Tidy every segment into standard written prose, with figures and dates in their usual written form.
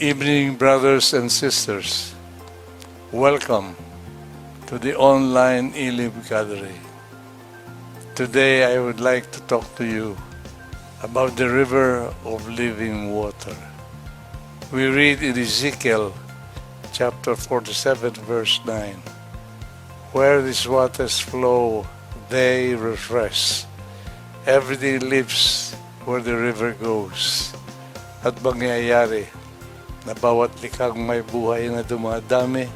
evening, brothers and sisters. Welcome to the online Elim gathering. Today, I would like to talk to you about the river of living water. We read in Ezekiel chapter 47, verse 9, where these waters flow, they refresh. Everything lives where the river goes. At mangyayari na bawat likhang may buhay na dumadami,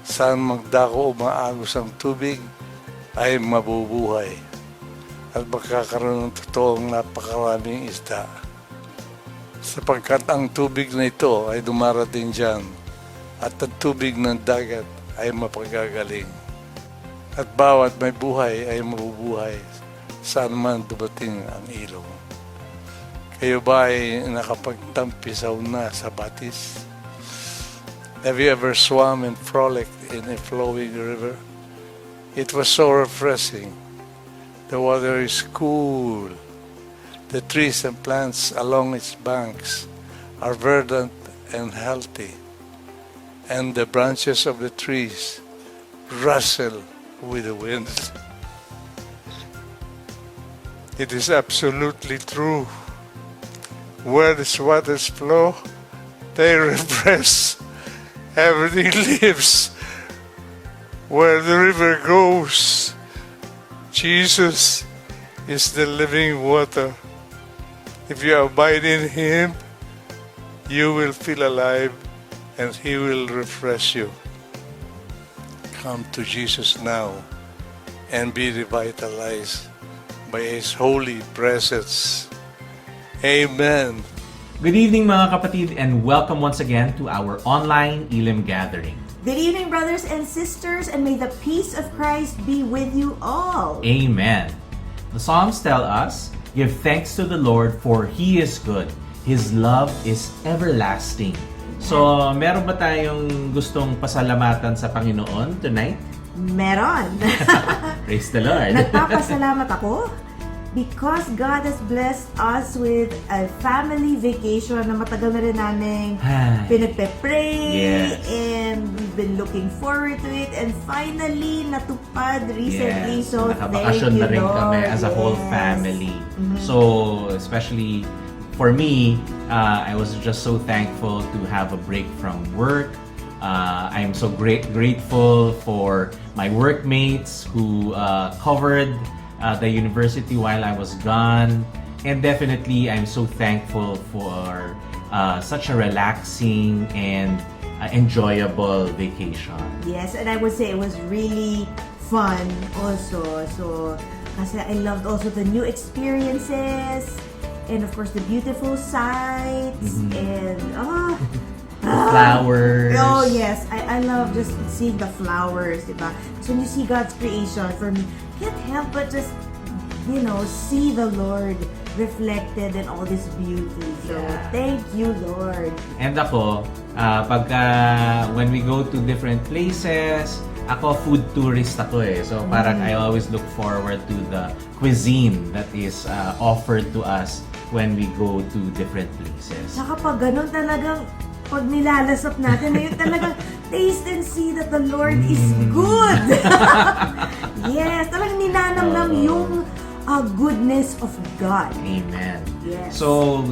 saan magdako o maagos ang tubig, ay mabubuhay. At magkakaroon ng totoong napakaraming isda. Sapagkat ang tubig na ito ay dumarating dyan, at ang tubig ng dagat ay mapagagaling. At bawat may buhay ay mabubuhay, saan man dumating ang ilong. Kayo ba ay nakapagtampisaw na sa batis? Have you ever swam and frolicked in a flowing river? It was so refreshing. The water is cool. The trees and plants along its banks are verdant and healthy. And the branches of the trees rustle with the wind. It is absolutely true. Where these waters flow, they refresh. Everything lives. Where the river goes, Jesus is the living water. If you abide in Him, you will feel alive and He will refresh you. Come to Jesus now and be revitalized by His holy presence. Amen. Good evening mga kapatid and welcome once again to our online Elim gathering. Good evening, brothers and sisters, and may the peace of Christ be with you all. Amen. The Psalms tell us, give thanks to the Lord for He is good. His love is everlasting. So, meron ba tayong gustong pasalamatan sa Panginoon tonight? Meron. Praise the Lord. Nagpapasalamat ako because God has blessed us with a family vacation na matagal na rin namin pinagpe-pray. Yes. And we've been looking forward to it, and finally natupad recently. Yes. So thank Nakabakasyon you, na rin kami Lord. as a whole Yes. family. Mhm. So, especially for me, I was just so thankful to have a break from work. I'm so grateful for my workmates who covered the university while I was gone. And definitely, I'm so thankful for such a relaxing and enjoyable vacation. Yes, and I would say it was really fun also. So, kasi I loved also the new experiences, and of course the beautiful sights, and Flowers. Oh yes, I love just seeing the flowers, diba? So when you see God's creation, for me, can't help but just, see the Lord reflected in all this beauty. So thank you, Lord. And ako, when we go to different places, ako food tourist ako eh. So parang I always look forward to the cuisine that is offered to us when we go to different places. Saka pag ganun talagang, pag nilalasap natin, yun talagang taste and see that the Lord is good. Yes, talagang ninanamnam yung goodness of God. Amen. Yes. So,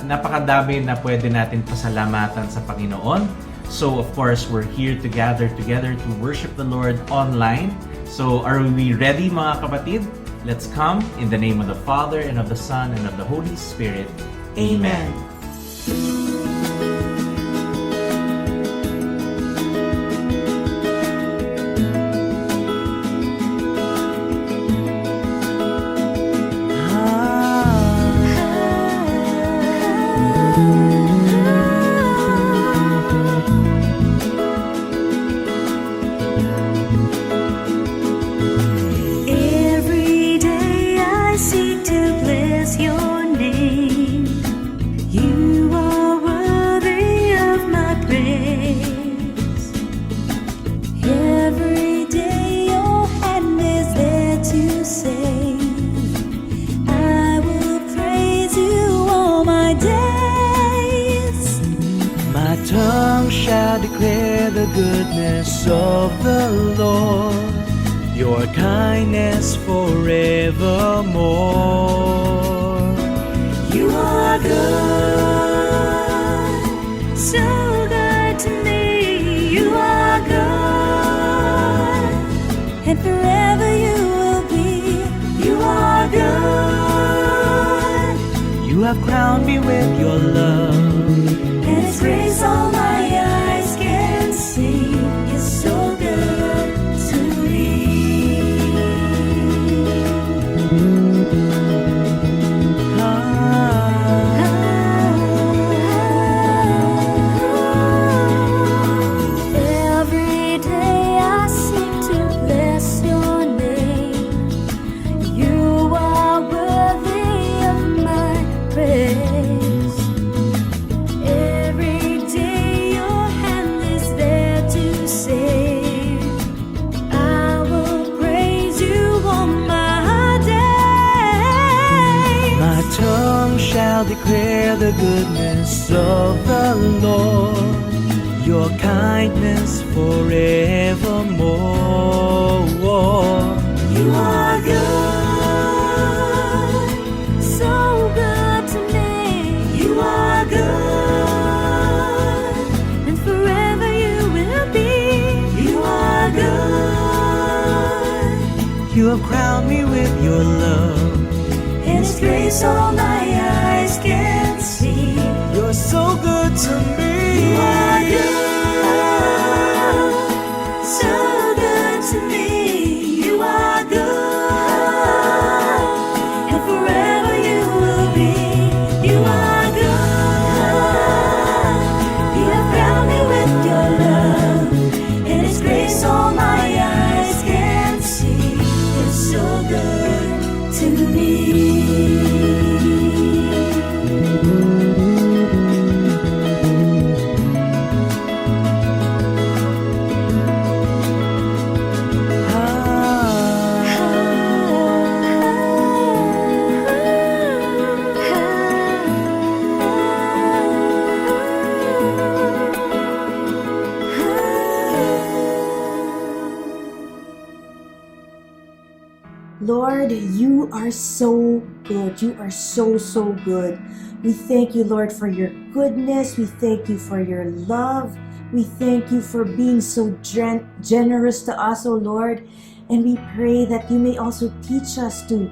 napakadami na pwede natin pasalamatan sa Panginoon. So, of course, we're here to gather together to worship the Lord online. So, are we ready mga kapatid? Let's come in the name of the Father, and of the Son, and of the Holy Spirit. Amen. Every day I seek to bless your name. You My tongue shall declare the goodness of the Lord, your kindness forevermore. You are good, so good to me. You are good, and forever you will be. You are good. You have crowned me with your love, and His grace all my eyes can see. Is so good to me. Every day I seek to bless your name. You are worthy of my praise. Every day your hand is there to save. I will praise you all my days. My tongue shall declare the goodness of the Lord, your kindness forevermore. You are good, so good to me. You are good, and forever you will be. You are good. You have crowned me with your love, and His grace all my eyes can see. You're so good to me. You are good, so good to me. You are good, and forever you will be. You are good. You have crowned me with your love, and His grace all my eyes can see. It's so good to me. Lord, you are so good. You are so, so good. We thank you, Lord, for your goodness. We thank you for your love. We thank you for being so generous to us, oh Lord. And we pray that you may also teach us to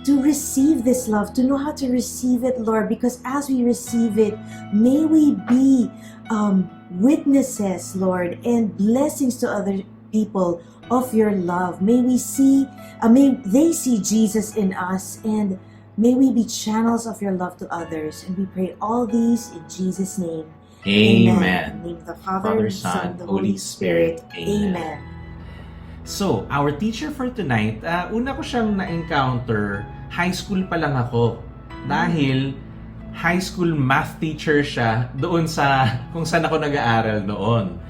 receive this love, to know how to receive it, Lord, because as we receive it, may we be witnesses, Lord, and blessings to other people of your love. May we see, may they see Jesus in us, and may we be channels of your love to others. And we pray all these in Jesus' name. Amen. In the name of the Father, Son, the Holy Spirit. Amen. So, our teacher for tonight, una ko siyang na-encounter, high school pa lang ako. Dahil high school math teacher siya doon sa kung saan ako nag-aaral noon.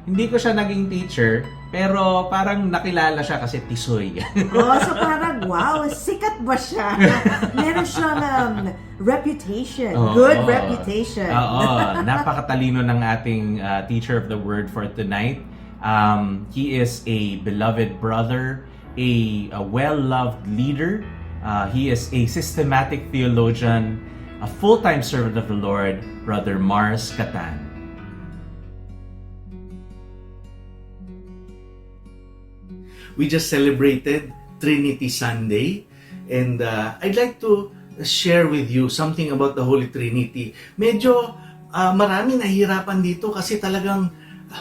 Hindi ko siya naging teacher, pero parang nakilala siya kasi tisoy. Oh, so parang, wow, sikat ba siya? Meron siyang reputation, good reputation. Oo, napakatalino ng ating teacher of the word for tonight. He is a beloved brother, a well-loved leader. He is a systematic theologian, a full-time servant of the Lord, Brother Mars Catan. We just celebrated Trinity Sunday, and I'd like to share with you something about the Holy Trinity. Medyo marami nahihirapan dito kasi talagang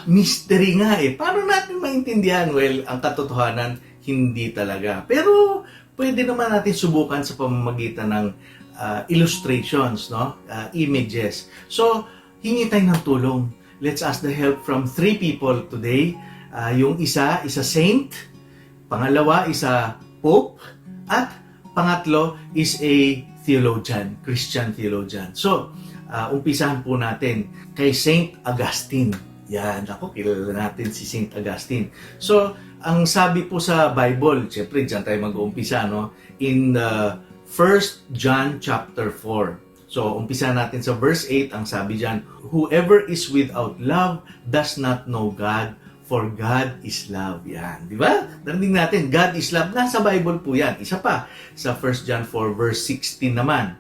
mystery nga eh. Paano natin maintindihan? Well, ang katotohanan, hindi talaga. Pero pwede naman natin subukan sa pamamagitan ng illustrations, no? Images. So, hingi tayo ng tulong. Let's ask the help from 3 people today. Yung isa saint, pangalawa isa pope, at pangatlo is a theologian, Christian theologian. So, umpisahan po natin kay Saint Augustine. Yan, ako, kilala natin si Saint Augustine. So, ang sabi po sa Bible, siyempre, dyan tayo mag-uumpisa, no? In 1 John chapter 4. So, umpisa natin sa verse 8, ang sabi dyan, whoever is without love does not know God, for God is love. Yan, di ba? Narinig natin, God is love. Nasa Bible po yan. Isa pa, sa 1 John 4 verse 16 naman,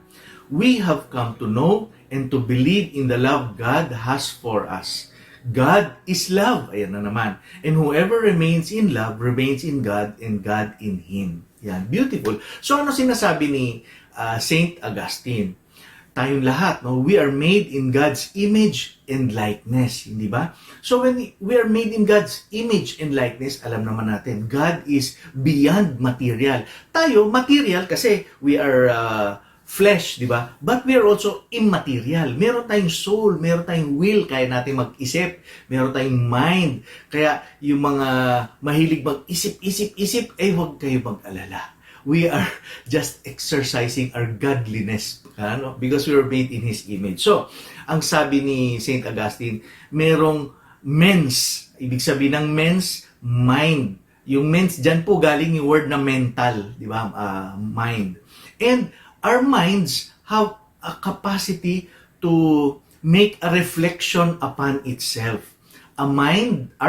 we have come to know and to believe in the love God has for us. God is love. Ayan na naman. And whoever remains in love remains in God and God in Him. Yan, beautiful. So ano sinasabi ni Saint Augustine? Tayong lahat, no? We are made in God's image and likeness, hindi ba? So when we are made in God's image and likeness, alam naman natin, God is beyond material. Tayo, material kasi we are flesh, di ba? But we are also immaterial. Meron tayong soul, meron tayong will, kaya natin mag-isip, meron tayong mind. Kaya yung mga mahilig mag-isip, huwag kayo mag-alala. We are just exercising our godliness, ano? Because we were made in His image. So, ang sabi ni Saint Augustine, merong mens. Ibig sabihin ng mens, mind. Yung mens, dyan po galing yung word na mental, di ba? Mind. And our minds have a capacity to make a reflection upon itself. Our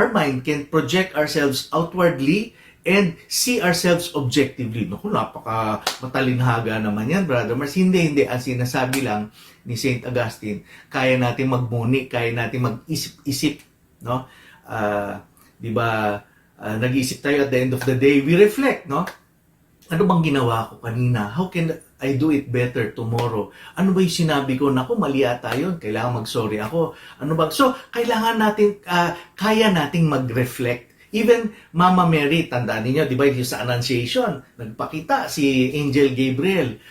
mind can project ourselves outwardly and see ourselves objectively. Naku, napaka matalinhaga naman yan, Brother Mars. Hindi. Ang sinasabi lang ni St. Augustine, kaya natin magmuni, kaya natin mag-isip-isip. No? Di ba, nag-iisip tayo at the end of the day, we reflect, no? Ano bang ginawa ko kanina? How can I do it better tomorrow? Ano ba yung sinabi ko? Naku, mali ata yun. Kailangan mag-sorry ako. Ano ba? So, kailangan natin, kaya nating mag-reflect. Even Mama Mary, tandaan niyo, di ba, yung sa Annunciation, nagpakita si Angel Gabriel.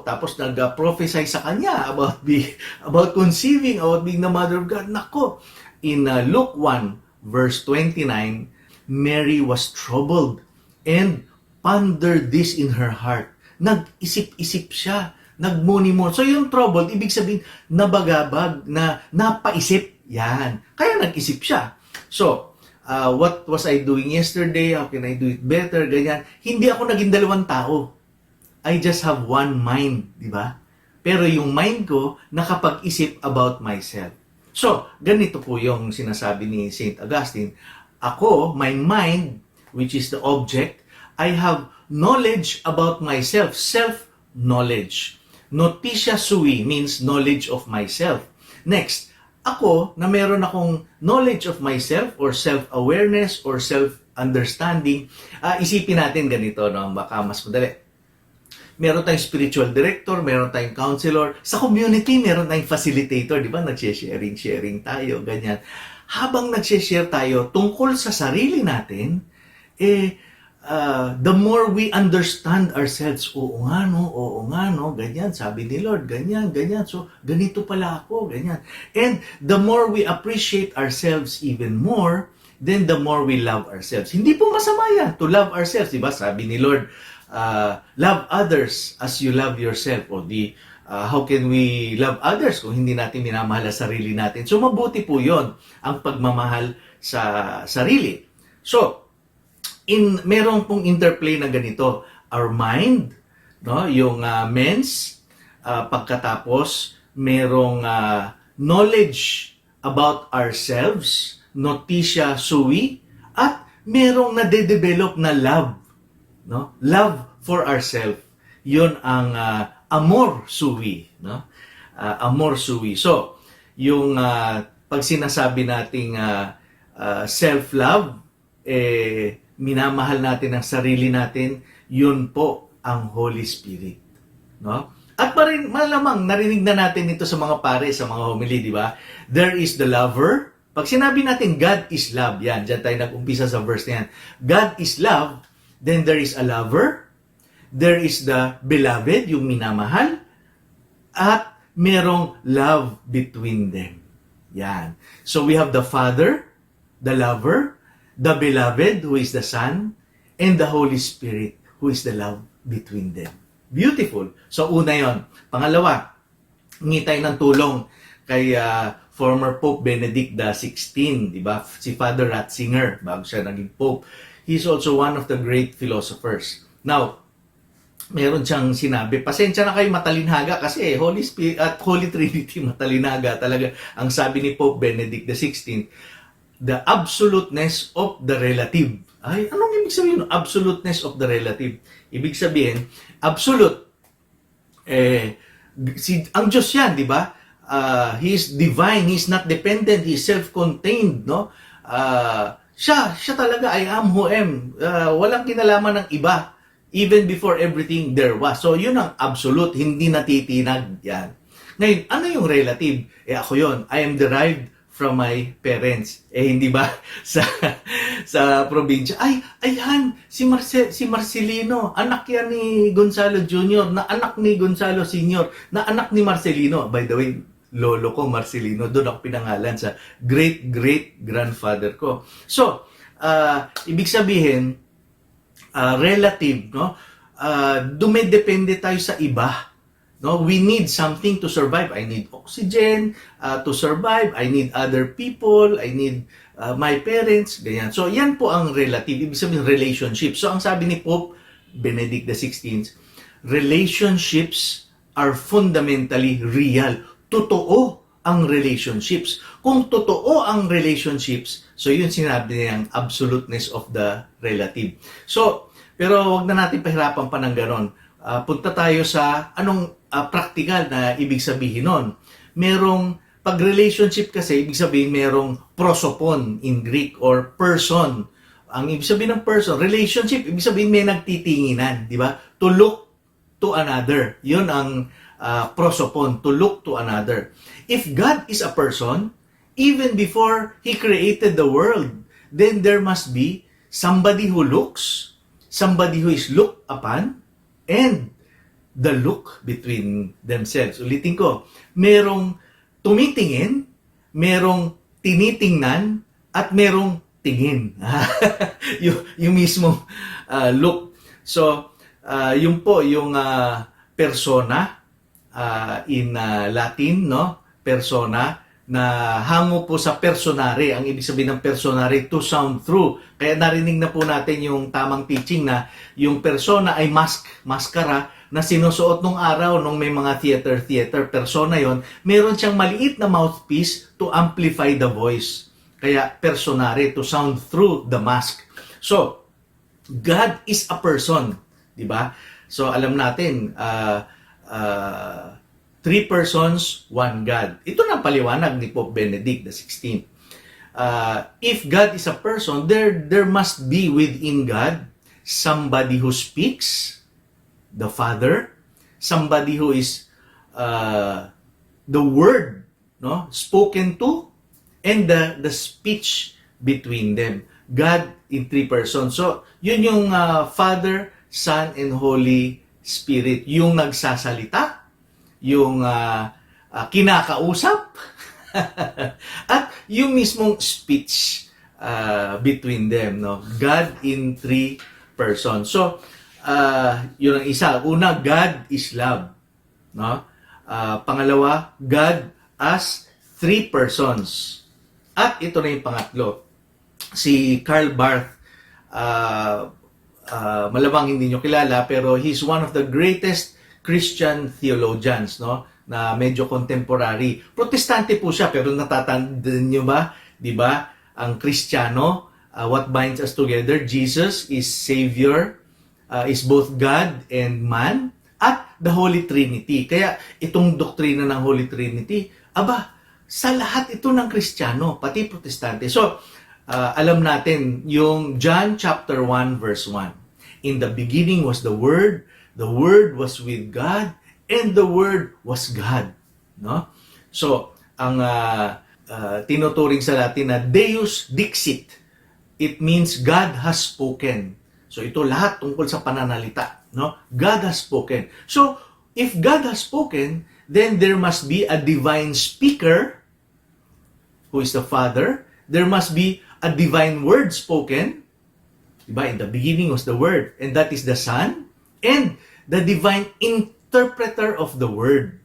Tapos nag-prophesy sa kanya about conceiving, about being the mother of God. Nako, in Luke 1, verse 29, Mary was troubled and pondered this in her heart. Nag-isip-isip siya, nagmuni-muni. So yung troubled, ibig sabihin, nabagabag, na napaisip. Yan. Kaya nag-isip siya. So, what was I doing yesterday? How can I do it better? Ganyan. Hindi ako naging dalawang tao. I just have one mind, di ba? Pero yung mind ko, nakapag-isip about myself. So, ganito po yung sinasabi ni St. Augustine. Ako, my mind, which is the object, I have knowledge about myself, self-knowledge. Notitia sui means knowledge of myself. Next, ako na meron akong knowledge of myself or self-awareness or self-understanding, isipin natin ganito, no? Baka mas madali. Meron tayong spiritual director, meron tayong counselor. Sa community, meron tayong facilitator, di ba? Nag-sharing tayo, ganyan. Habang nag-share tayo tungkol sa sarili natin, the more we understand ourselves, oo nga no, ganyan, sabi ni Lord, ganyan, so ganito pala ako, ganyan. And the more we appreciate ourselves even more, then the more we love ourselves. Hindi po masama yan, to love ourselves, diba? Sabi ni Lord, love others as you love yourself. O how can we love others kung hindi natin minamahal ang sarili natin? So mabuti po yon ang pagmamahal sa sarili. So, meron pong interplay na ganito. Our mind, no, yung mens, pagkatapos merong knowledge about ourselves, notitia sui, at merong nade-develop na love, no? Love for ourselves. Yun ang amor sui, no? Amor sui. So, yung pag sinasabi nating self-love, minamahal natin ang sarili natin, yun po ang Holy Spirit. No? At malamang narinig na natin ito sa mga pare, sa mga homily, di ba? There is the lover. Pag sinabi natin God is love, yan, dyan tayo nag-umpisa sa verse na yan. God is love, then there is a lover, there is the beloved, yung minamahal, at merong love between them. Yan. So we have the Father, the lover, the beloved, who is the Son, and the Holy Spirit, who is the love between them. Beautiful. So, una yon. Pangalawa, hingi tayo ng tulong kay former Pope Benedict XVI, di ba? Si Father Ratzinger, bago siya naging Pope. He's also one of the great philosophers. Now, meron siyang sinabi, pasensya na kayo matalinhaga kasi Holy Spirit at Holy Trinity matalinhaga talaga. Ang sabi ni Pope Benedict XVI, the absoluteness of the relative. Ay, anong ibig sabihin ng absoluteness of the relative? Ibig sabihin, absolute. Ang Diyos yan, di ba? He is divine, He is not dependent, He is self-contained, no? Siya talaga, I am who am. Walang kinalaman ng iba. Even before everything there was. So, yun ang absolute, hindi natitinag yan. Ngayon, ano yung relative? Ako yun, I am derived from my parents. Hindi ba sa probinsya? Ayan, si Marcelino, anak yan ni Gonzalo Jr., na anak ni Gonzalo Sr., na anak ni Marcelino. By the way, lolo ko Marcelino, doon ako pinangalan sa great-great-grandfather ko. So, ibig sabihin, relative, no? Dumedepende tayo sa iba. No, we need something to survive. I need oxygen to survive. I need other people. I need my parents. Ganyan. So, yan po ang relative. Ibig sabihin, relationship. So, ang sabi ni Pope Benedict XVI, relationships are fundamentally real. Totoo ang relationships. Kung totoo ang relationships, so yun sinabi niyang absoluteness of the relative. So, pero wag na natin pahirapan pa ng ganon. Punta tayo sa anong practical na ibig sabihin nun. Merong, pag relationship kasi, ibig sabihin merong prosopon in Greek or person. Ang ibig sabihin ng person, relationship, ibig sabihin may nagtitinginan, di ba? To look to another. Yun ang prosopon, to look to another. If God is a person, even before He created the world, then there must be somebody who looks, somebody who is looked upon, and the look between themselves. Ulitin ko, merong tumitingin, merong tinitingnan, at merong tingin. yung mismong look. So, yun po yung persona in Latin, no? Persona na hango po sa personare. Ang ibig sabihin ng personare, to sound through. Kaya narinig na po natin yung tamang teaching na yung persona ay maskara na sinusuot nung araw nung may mga theater, persona yon. Meron siyang maliit na mouthpiece to amplify the voice. Kaya personare, to sound through the mask. So, God is a person. Diba? So, alam natin, 3 persons, 1 God. Ito na paliwanag ni Pope Benedict XVI. If God is a person, there must be within God somebody who speaks, the Father, somebody who is the Word, no, spoken to, and the speech between them. God in 3 persons. So, yun yung Father, Son, and Holy Spirit. Yung nagsasalita, yung kinakausap, at yung mismong speech between them, no? God in 3 persons. So, yun ang isa. Una, God is love, no? Pangalawa, God as 3 persons. At ito na yung pangatlo. Si Karl Barth, malamang hindi nyo kilala, pero he's one of the greatest Christian theologians, no? Na medyo contemporary. Protestante po siya, pero natatandaan nyo ba? Di ba? Ang Kristiyano, what binds us together? Jesus is Savior, is both God and man, at the Holy Trinity. Kaya itong doktrina ng Holy Trinity, sa lahat ito ng Kristiyano, pati Protestante. So, alam natin yung John chapter 1 verse 1. In the beginning was the Word was with God, and the Word was God. No? So, ang tinuturing sa Latin na Deus Dixit, it means God has spoken. So, ito lahat tungkol sa pananalita. No? God has spoken. So, if God has spoken, then there must be a divine speaker, who is the Father. There must be a divine word spoken. Diba? In the beginning was the Word, and that is the Son, and the divine interpreter of the Word,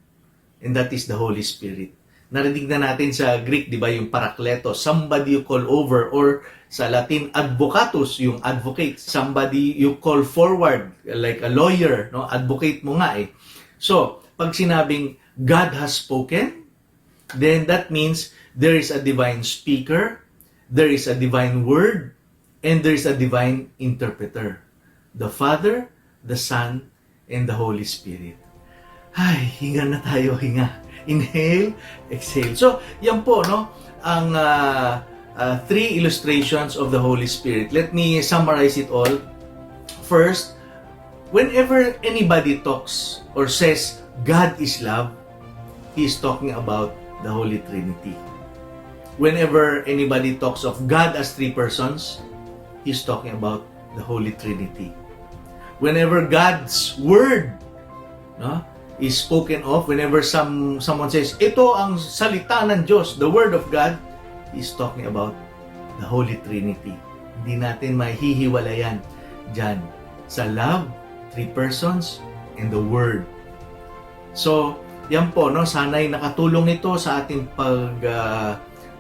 and that is the Holy Spirit. Narinig na natin sa Greek, di ba, yung parakletos, somebody you call over, or sa Latin, advocatus, yung advocate, somebody you call forward, like a lawyer, no? Advocate mo nga eh. So, pag sinabing God has spoken, then that means there is a divine speaker, there is a divine word, and there is a divine interpreter. The Father, the Son, and the Holy Spirit. Ay, hinga na tayo, hinga. Inhale, exhale. So, yan po, no? Ang three illustrations of the Holy Spirit. Let me summarize it all. First, whenever anybody talks or says God is love, he is talking about the Holy Trinity. Whenever anybody talks of God as three persons, he is talking about the Holy Trinity. Whenever God's Word, no, is spoken of, whenever someone says, ito ang salita ng Diyos, the Word of God, is talking about the Holy Trinity. Hindi natin mahihiwalayan dyan sa love, three persons, and the Word. So, yan po, no? Sana'y nakatulong ito sa ating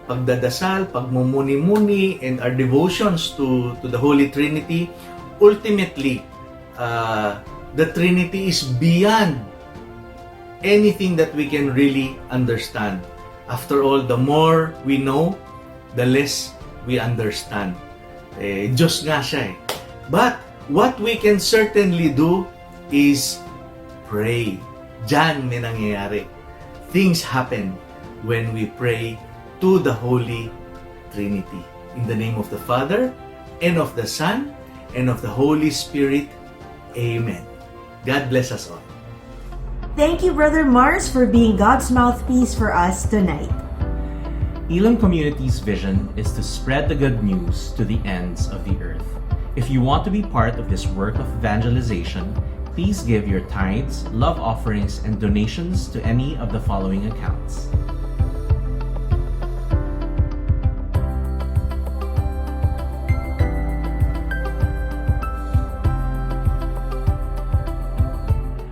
pagdadasal, pagmumuni-muni, and our devotions to the Holy Trinity. Ultimately, the Trinity is beyond anything that we can really understand. After all, the more we know, the less we understand. Diyos nga siya eh. But what we can certainly do is pray. Diyan may nangyayari. Things happen when we pray to the Holy Trinity. In the name of the Father, and of the Son, and of the Holy Spirit. Amen. God bless us all. Thank you, Brother Mars, for being God's mouthpiece for us tonight. Elam Community's vision is to spread the good news to the ends of the earth. If you want to be part of this work of evangelization, please give your tithes, love offerings, and donations to any of the following accounts.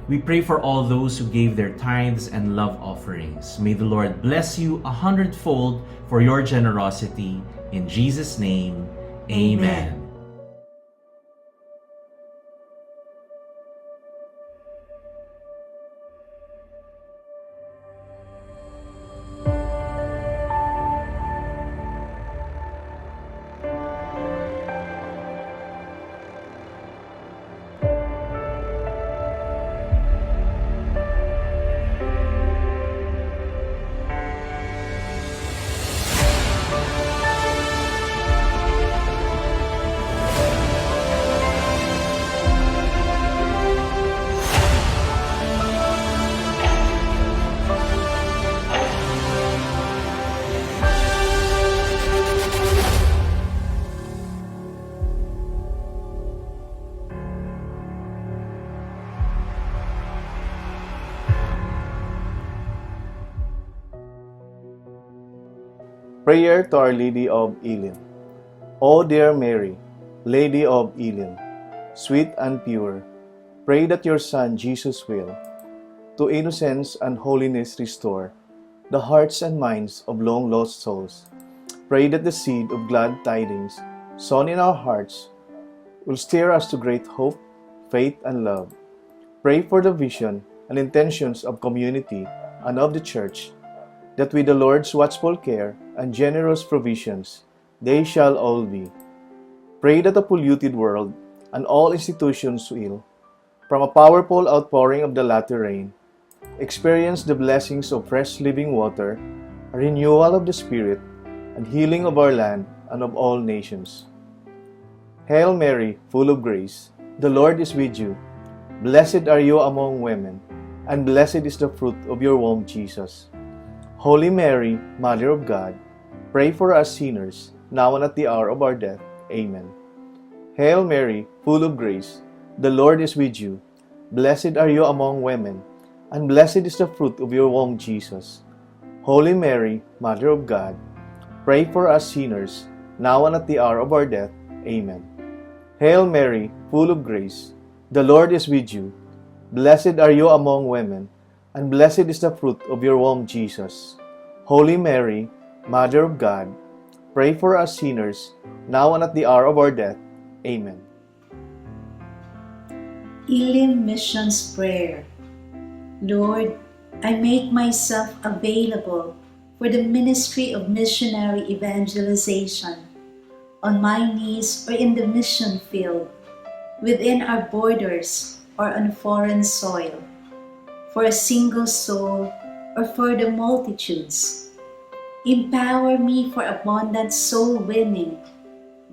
We pray for all those who gave their tithes and love offerings. May the Lord bless you 100-fold for your generosity. In Jesus' name, Amen. Prayer to Our Lady of Elim. O dear Mary, Lady of Elim, sweet and pure, pray that your Son Jesus will, to innocence and holiness restore the hearts and minds of long lost souls. Pray that the seed of glad tidings sown in our hearts will steer us to great hope, faith, and love. Pray for the vision and intentions of community and of the Church, that with the Lord's watchful care and generous provisions, they shall all be. Pray that the polluted world and all institutions will, from a powerful outpouring of the latter rain, experience the blessings of fresh living water, a renewal of the Spirit, and healing of our land and of all nations. Hail Mary, full of grace, the Lord is with you. Blessed are you among women, and blessed is the fruit of your womb, Jesus. Holy Mary, Mother of God, pray for us sinners, now and at the hour of our death. Amen. Hail Mary, full of grace, the Lord is with you. Blessed are you among women, and blessed is the fruit of your womb, Jesus. Holy Mary, Mother of God, pray for us sinners, now and at the hour of our death. Amen. Hail Mary, full of grace, the Lord is with you. Blessed are you among women, and blessed is the fruit of your womb, Jesus. Holy Mary, Mother of God, pray for us sinners, now and at the hour of our death. Amen. Elim Missions Prayer. Lord, I make myself available for the ministry of missionary evangelization on my knees or in the mission field, within our borders or on foreign soil, for a single soul or for the multitudes. Empower me for abundant soul winning.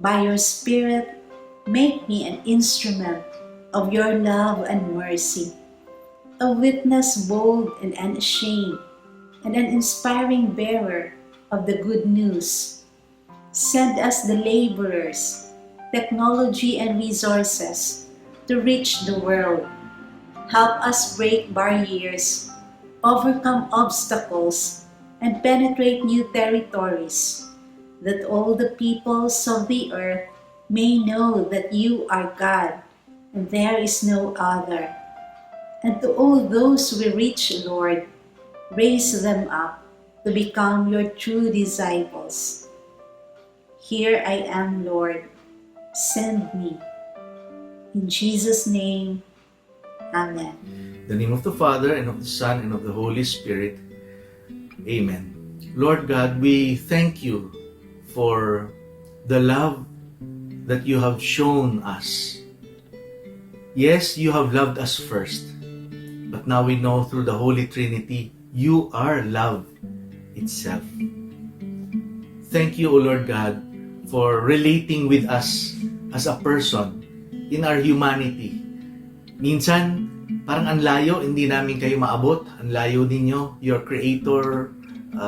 By your Spirit, make me an instrument of your love and mercy, a witness bold and unashamed, and an inspiring bearer of the good news. Send us the laborers, technology and resources to reach the world. Help us break barriers, overcome obstacles, and penetrate new territories, that all the peoples of the earth may know that you are God, and there is no other. And to all those we reach, Lord, raise them up to become your true disciples. Here I am, Lord. Send me. In Jesus' name, Amen. In the name of the Father, and of the Son, and of the Holy Spirit. Amen. Lord God, we thank you for the love that you have shown us. Yes, you have loved us first, but now we know through the Holy Trinity, you are love itself. Thank you, O Lord God, for relating with us as a person in our humanity. Minsan, parang ang layo, hindi namin kayo maabot. Ang layo ninyo, your creator,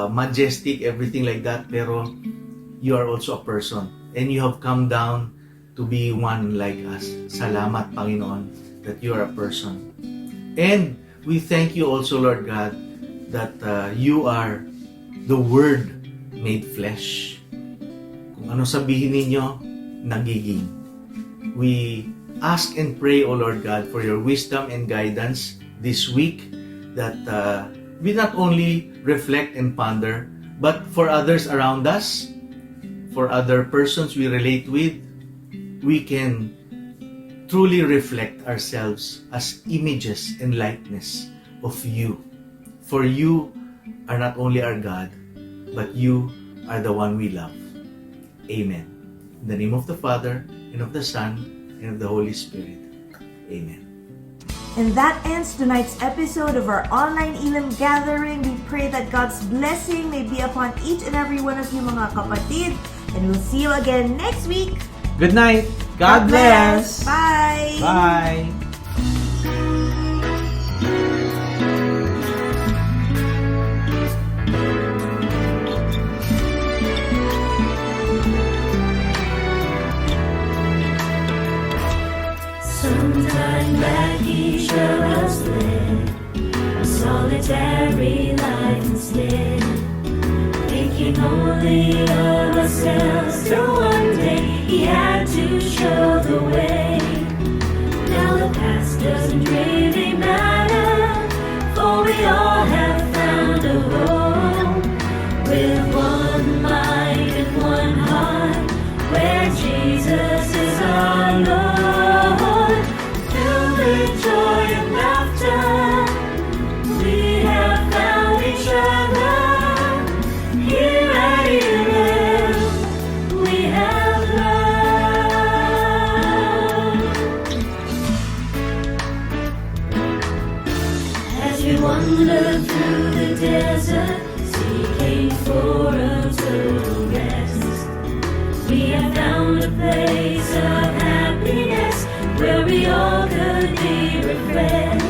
majestic, everything like that. Pero you are also a person. And you have come down to be one like us. Salamat, Panginoon, that you are a person. And we thank you also, Lord God, that you are the Word made flesh. Kung ano sabihin ninyo, nagiging. We ask and pray, O Lord God, for your wisdom and guidance this week, that we not only reflect and ponder, but for others around us, for other persons we relate with, we can truly reflect ourselves as images and likeness of you. For you are not only our God, but you are the one we love. Amen. In the name of the Father, and of the Son, and of the Holy Spirit. Amen. And that ends tonight's episode of our online Elim gathering. We pray that God's blessing may be upon each and every one of you, mga kapatid. And we'll see you again next week. Good night. God bless. Bye. Bye. Sometime back each of us led a solitary life instead, thinking only of ourselves till one day he had to show the way. Now the past doesn't really matter, for we all have found a home, with one mind and one heart, where Jesus is our Lord. Joy and laughter, we have found each other. Here at Elim, we have love. As we wander through the desert, seeking for a total rest, we have found a place of happiness where we all could be refreshed.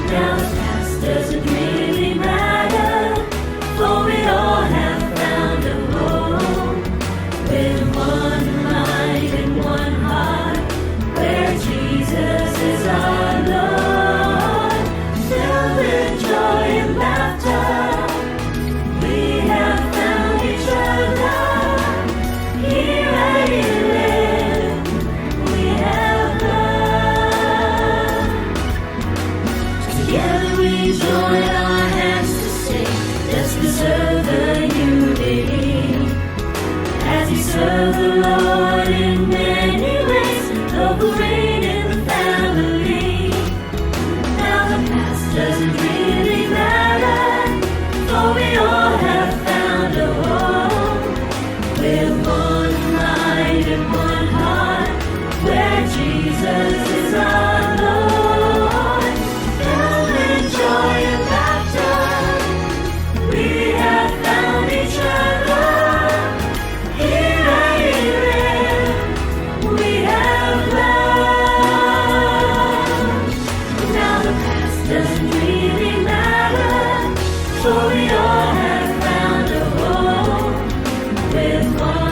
Now the past doesn't really matter, for we all have found a home, with one mind and one heart, where Jesus is our Lord. Filled with joy and laughter, we have found each other. Here at Elim, we have love. Together As we serve the Lord in many ways, love will reign in the family. Now the past doesn't really matter, for we all have found a home. With one mind and one heart, where Jesus is our Lord. Filled with joy and laughter, we have found each other. Here and here, we have love. Now the past doesn't really matter, for we all have found a home. With one